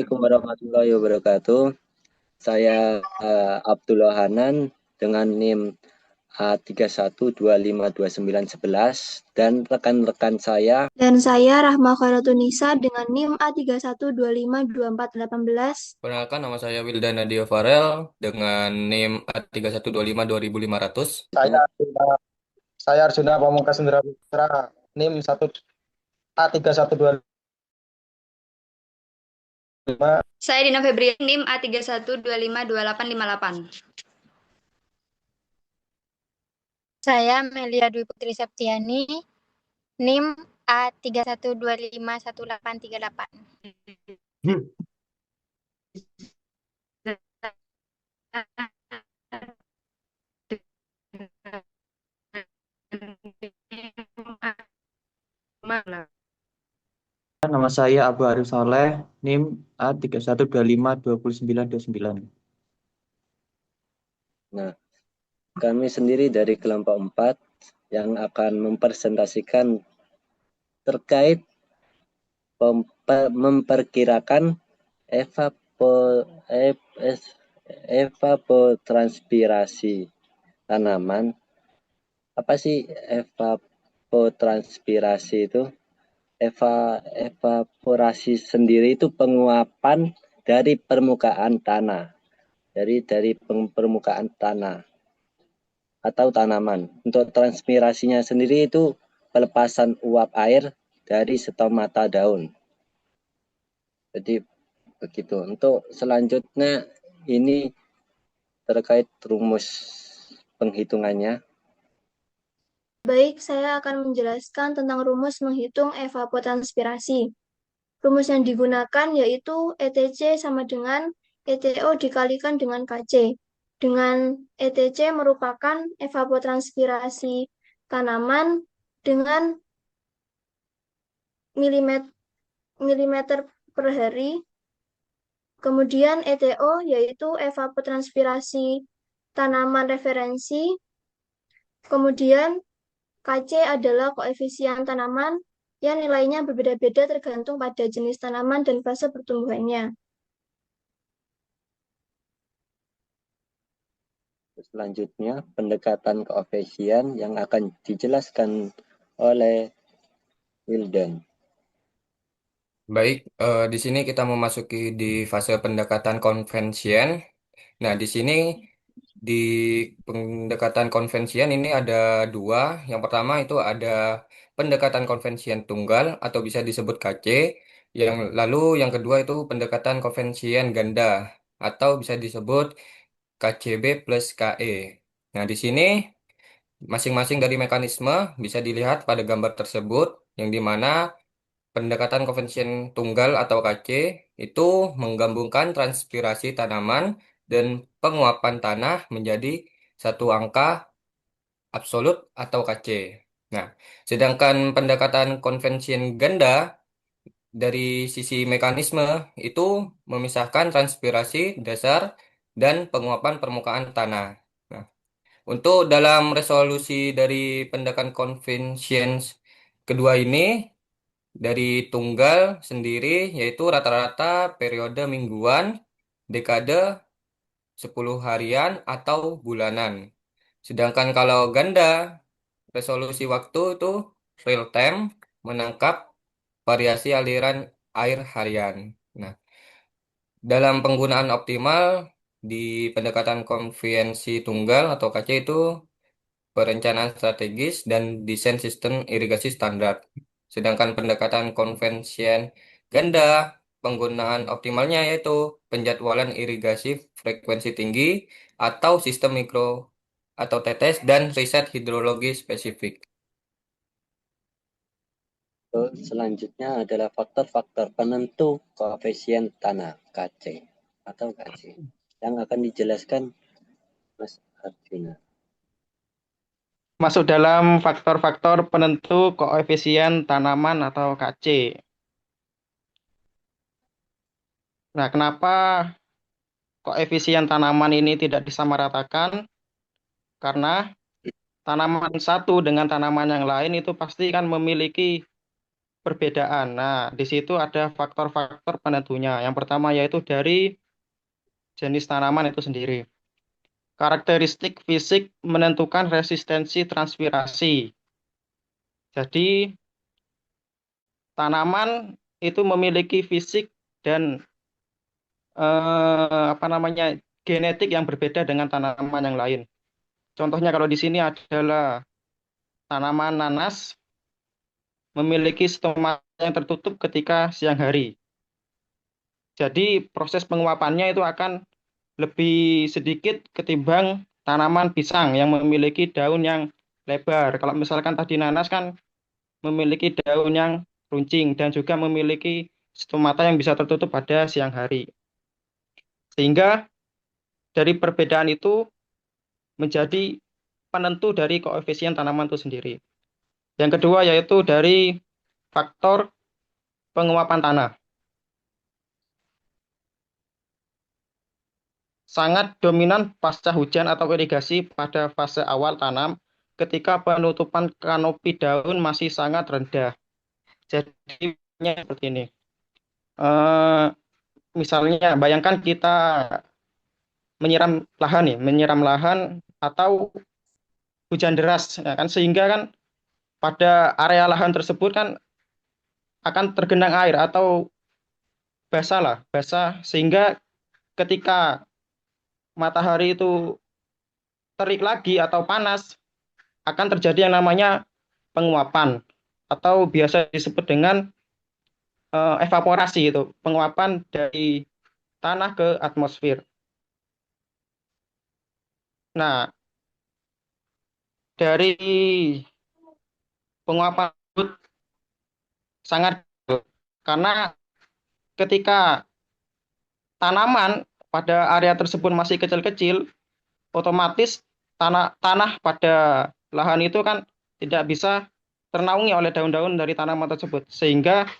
Assalamualaikum warahmatullahi wabarakatuh. Saya Abdullah Hanan dengan NIM A31252911 dan rekan-rekan saya. Dan saya Rahma Khairatun dengan NIM A31252418. Perkenalkan, nama saya Wildan Nadio Farel dengan NIM A31252500. Saya Arjuna, saya Arjuna Pamungkas Indra Putra, NIM 1 A3125. Saya Dina Febrian, NIM A31252858. Saya Melia Dwi Putri Septiani, NIM A31251838. Nama saya Abu Arif Saleh, NIM A31252929. Nah, kami sendiri dari kelompok 4 yang akan mempresentasikan terkait memperkirakan evapotranspirasi tanaman. Apa sih evapotranspirasi itu? Evaporasi sendiri itu penguapan dari permukaan tanah, dari permukaan tanah atau tanaman. Untuk transpirasinya sendiri itu pelepasan uap air dari stomata daun. Jadi begitu. Untuk selanjutnya ini terkait rumus penghitungannya. Baik, saya akan menjelaskan tentang rumus menghitung evapotranspirasi. Rumus yang digunakan yaitu ETC sama dengan ETO dikalikan dengan KC. Dengan ETC merupakan evapotranspirasi tanaman dengan milimeter per hari. Kemudian ETO yaitu evapotranspirasi tanaman referensi. Kemudian KC adalah koefisien tanaman yang nilainya berbeda-beda tergantung pada jenis tanaman dan fase pertumbuhannya. Selanjutnya, pendekatan koefisien yang akan dijelaskan oleh Wildan. Baik, di sini kita memasuki di fase pendekatan konvensien. Nah, di sini di pendekatan konvensien ini ada dua. Yang pertama itu ada pendekatan konvensien tunggal atau bisa disebut KC. Yang kedua itu pendekatan konvensien ganda atau bisa disebut KCB plus KE. Nah, di sini masing-masing dari mekanisme bisa dilihat pada gambar tersebut, yang di mana pendekatan konvensi tunggal atau KC itu menggabungkan transpirasi tanaman dan penguapan tanah menjadi satu angka absolut atau KC. Nah, sedangkan pendekatan konvensi ganda dari sisi mekanisme itu memisahkan transpirasi dasar dan penguapan permukaan tanah. Nah, untuk dalam resolusi dari pendekatan conventions kedua ini, dari tunggal sendiri yaitu rata-rata periode mingguan, dekade, 10 harian, atau bulanan. Sedangkan kalau ganda, resolusi waktu itu real time, menangkap variasi aliran air harian. Nah, dalam penggunaan optimal di pendekatan konvensi tunggal atau KC itu perencanaan strategis dan desain sistem irigasi standar. Sedangkan pendekatan konvensian ganda, penggunaan optimalnya yaitu penjadwalan irigasi frekuensi tinggi atau sistem mikro atau tetes dan riset hidrologi spesifik. Selanjutnya adalah faktor-faktor penentu koefisien tanah KC atau KC yang akan dijelaskan Mas Arjuna. Masuk dalam faktor-faktor penentu koefisien tanaman atau KC. Nah, kenapa koefisien tanaman ini tidak disamaratakan? Karena tanaman satu dengan tanaman yang lain itu pasti kan memiliki perbedaan. Nah, di situ ada faktor-faktor penentunya. Yang pertama yaitu dari jenis tanaman itu sendiri. Karakteristik fisik menentukan resistensi transpirasi. Jadi, tanaman itu memiliki fisik dan apa namanya genetik yang berbeda dengan tanaman yang lain. Contohnya kalau di sini adalah tanaman nanas memiliki stomata yang tertutup ketika siang hari. Jadi proses penguapannya itu akan lebih sedikit ketimbang tanaman pisang yang memiliki daun yang lebar. Kalau misalkan tadi nanas kan memiliki daun yang runcing dan juga memiliki stomata yang bisa tertutup pada siang hari. Sehingga dari perbedaan itu menjadi penentu dari koefisien tanaman itu sendiri. Yang kedua yaitu dari faktor penguapan tanah. Sangat dominan pasca hujan atau irigasi pada fase awal tanam ketika penutupan kanopi daun masih sangat rendah. Jadi seperti ini. Eh, Misalnya bayangkan kita menyiram lahan atau hujan deras, ya kan, sehingga kan pada area lahan tersebut kan akan tergenang air atau basah sehingga ketika matahari itu terik lagi atau panas akan terjadi yang namanya penguapan atau biasa disebut dengan evaporasi itu, penguapan dari tanah ke atmosfer. Nah, dari penguapan tersebut sangat karena ketika tanaman pada area tersebut masih kecil-kecil, otomatis tanah pada lahan itu kan tidak bisa ternaungi oleh daun-daun dari tanaman tersebut, sehingga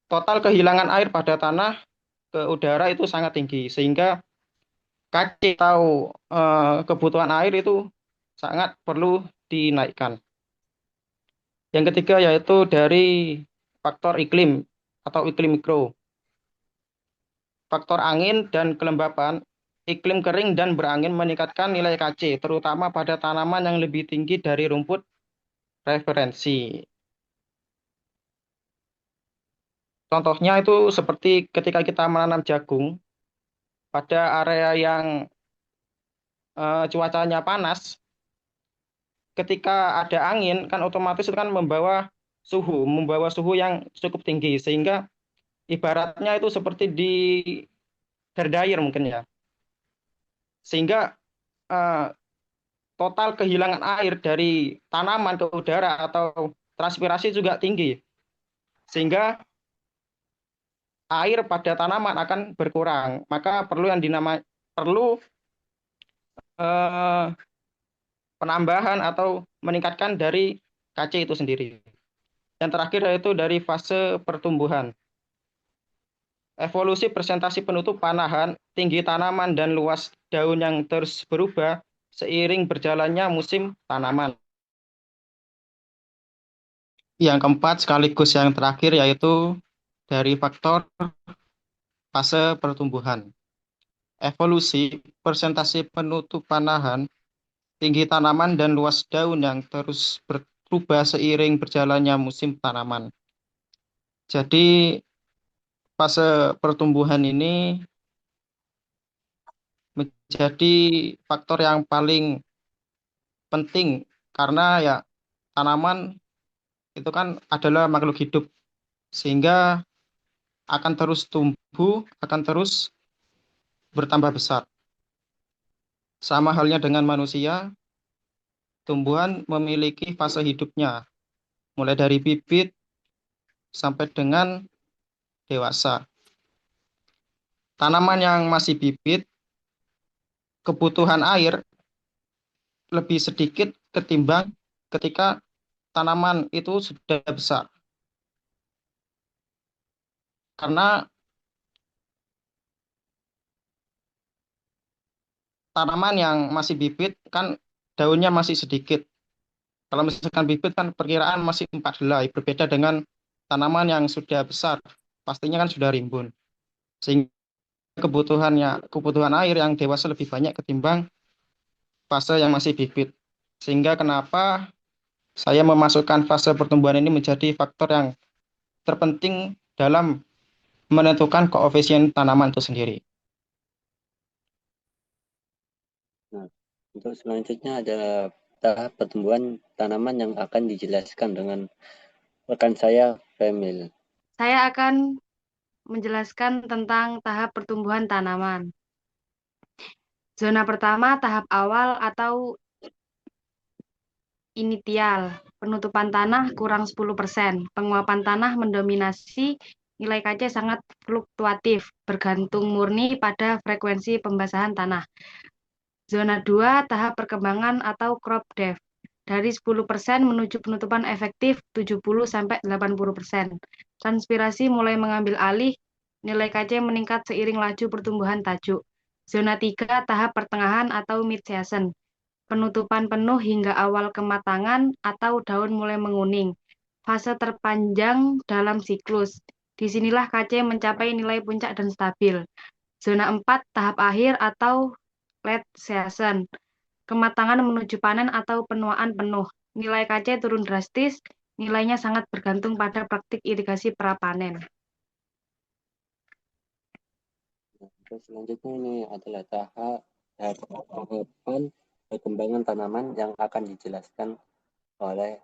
total kehilangan air pada tanah ke udara itu sangat tinggi, sehingga KC atau kebutuhan air itu sangat perlu dinaikkan. Yang ketiga yaitu dari faktor iklim atau iklim mikro. Faktor angin dan kelembapan, iklim kering dan berangin meningkatkan nilai KC, terutama pada tanaman yang lebih tinggi dari rumput referensi. Contohnya itu seperti ketika kita menanam jagung pada area yang cuacanya panas, ketika ada angin kan otomatis itu kan membawa suhu yang cukup tinggi, sehingga ibaratnya itu seperti di hair dryer mungkin ya, sehingga eh, total kehilangan air dari tanaman ke udara atau transpirasi juga tinggi, sehingga air pada tanaman akan berkurang. Maka perlu eh, penambahan atau meningkatkan dari KC itu sendiri. Yang terakhir yaitu dari fase pertumbuhan. Evolusi presentasi penutup panahan, tinggi tanaman dan luas daun yang terus berubah seiring berjalannya musim tanaman. Yang keempat sekaligus yang terakhir yaitu dari faktor fase pertumbuhan. Evolusi presentasi penutup panahan, tinggi tanaman dan luas daun yang terus berubah seiring berjalannya musim tanaman. Jadi fase pertumbuhan ini menjadi faktor yang paling penting karena ya tanaman itu kan adalah makhluk hidup, sehingga akan terus tumbuh, akan terus bertambah besar. Sama halnya dengan manusia, tumbuhan memiliki fase hidupnya, mulai dari bibit sampai dengan dewasa. Tanaman yang masih bibit, kebutuhan air lebih sedikit ketimbang ketika tanaman itu sudah besar. Karena tanaman yang masih bibit kan daunnya masih sedikit. Kalau misalkan bibit kan perkiraan masih 4 helai, berbeda dengan tanaman yang sudah besar, pastinya kan sudah rimbun. Sehingga kebutuhan air yang dewasa lebih banyak ketimbang fase yang masih bibit. Sehingga kenapa saya memasukkan fase pertumbuhan ini menjadi faktor yang terpenting dalam menentukan koefisien tanaman itu sendiri. Nah, untuk selanjutnya ada tahap pertumbuhan tanaman yang akan dijelaskan dengan rekan saya, Femil. Saya akan menjelaskan tentang tahap pertumbuhan tanaman. Zona pertama, tahap awal atau initial. Penutupan tanah kurang 10%. Penguapan tanah mendominasi, nilai KC sangat fluktuatif, bergantung murni pada frekuensi pembasahan tanah. Zona 2, tahap perkembangan atau crop depth. Dari 10% menuju penutupan efektif 70-80%. Transpirasi mulai mengambil alih, nilai KC meningkat seiring laju pertumbuhan tajuk. Zona 3, tahap pertengahan atau mid-season. Penutupan penuh hingga awal kematangan atau daun mulai menguning. Fase terpanjang dalam siklus. Disinilah KC mencapai nilai puncak dan stabil. Zona 4, tahap akhir atau late season. Kematangan menuju panen atau penuaan penuh. Nilai KC turun drastis, nilainya sangat bergantung pada praktik irigasi prapanen. Terus selanjutnya ini adalah tahapan perkembangan tanaman yang akan dijelaskan oleh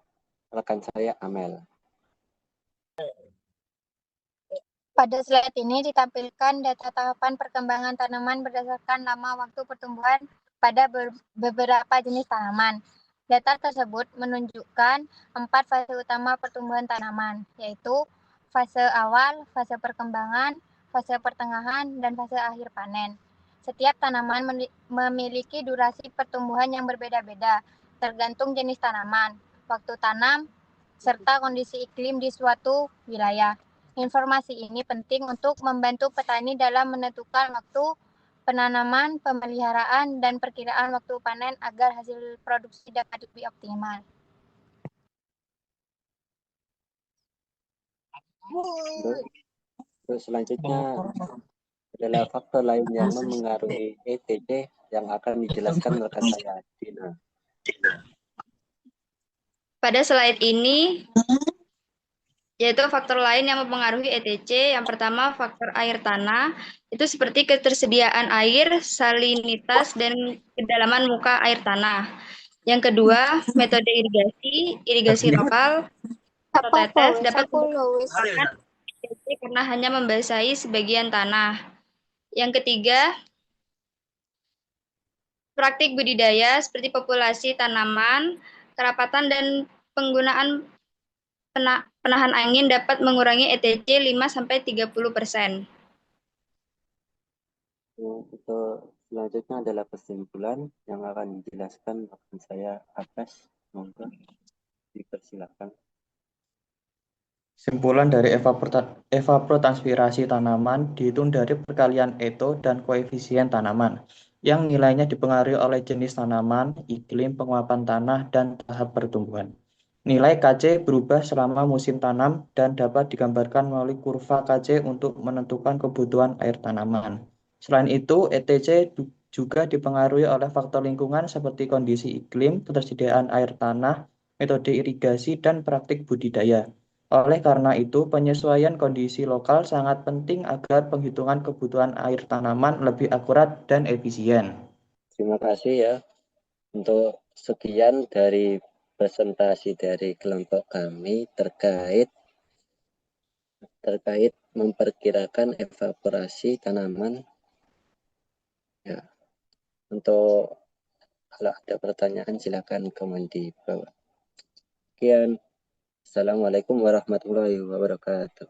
rekan saya, Amel. Pada slide ini ditampilkan data tahapan perkembangan tanaman berdasarkan lama waktu pertumbuhan pada beberapa jenis tanaman. Data tersebut menunjukkan 4 fase utama pertumbuhan tanaman, yaitu fase awal, fase perkembangan, fase pertengahan, dan fase akhir panen. Setiap tanaman memiliki durasi pertumbuhan yang berbeda-beda, tergantung jenis tanaman, waktu tanam, serta kondisi iklim di suatu wilayah. Informasi ini penting untuk membantu petani dalam menentukan waktu penanaman, pemeliharaan, dan perkiraan waktu panen agar hasil produksi dapat lebih optimal. Terus selanjutnya adalah faktor lain yang mempengaruhi ETC yang akan dijelaskan rekan saya, Dina. Pada slide ini, yaitu faktor lain yang mempengaruhi ETC. Yang pertama, faktor air tanah. Itu seperti ketersediaan air, salinitas, dan kedalaman muka air tanah. Yang kedua, metode irigasi lokal atau tetes dapat menyebabkan ETC karena hanya membasahi sebagian tanah. Yang ketiga, praktik budidaya seperti populasi tanaman, kerapatan, dan penggunaan penahan angin dapat mengurangi ETC 5-30%. Itu selanjutnya adalah kesimpulan yang akan dijelaskan rekan saya, Abbas. Monggo dipersilakan. Kesimpulan dari evapotranspirasi tanaman dihitung dari perkalian Eto dan koefisien tanaman, yang nilainya dipengaruhi oleh jenis tanaman, iklim, penguapan tanah, dan tahap pertumbuhan. Nilai KC berubah selama musim tanam dan dapat digambarkan melalui kurva KC untuk menentukan kebutuhan air tanaman. Selain itu, ETC juga dipengaruhi oleh faktor lingkungan seperti kondisi iklim, ketersediaan air tanah, metode irigasi, dan praktik budidaya. Oleh karena itu, penyesuaian kondisi lokal sangat penting agar penghitungan kebutuhan air tanaman lebih akurat dan efisien. Terima kasih ya. Untuk sekian dari presentasi dari kelompok kami terkait memperkirakan evaporasi tanaman. Ya, untuk kalau ada pertanyaan silakan komen di bawah. Sekian. Assalamualaikum warahmatullahi wabarakatuh.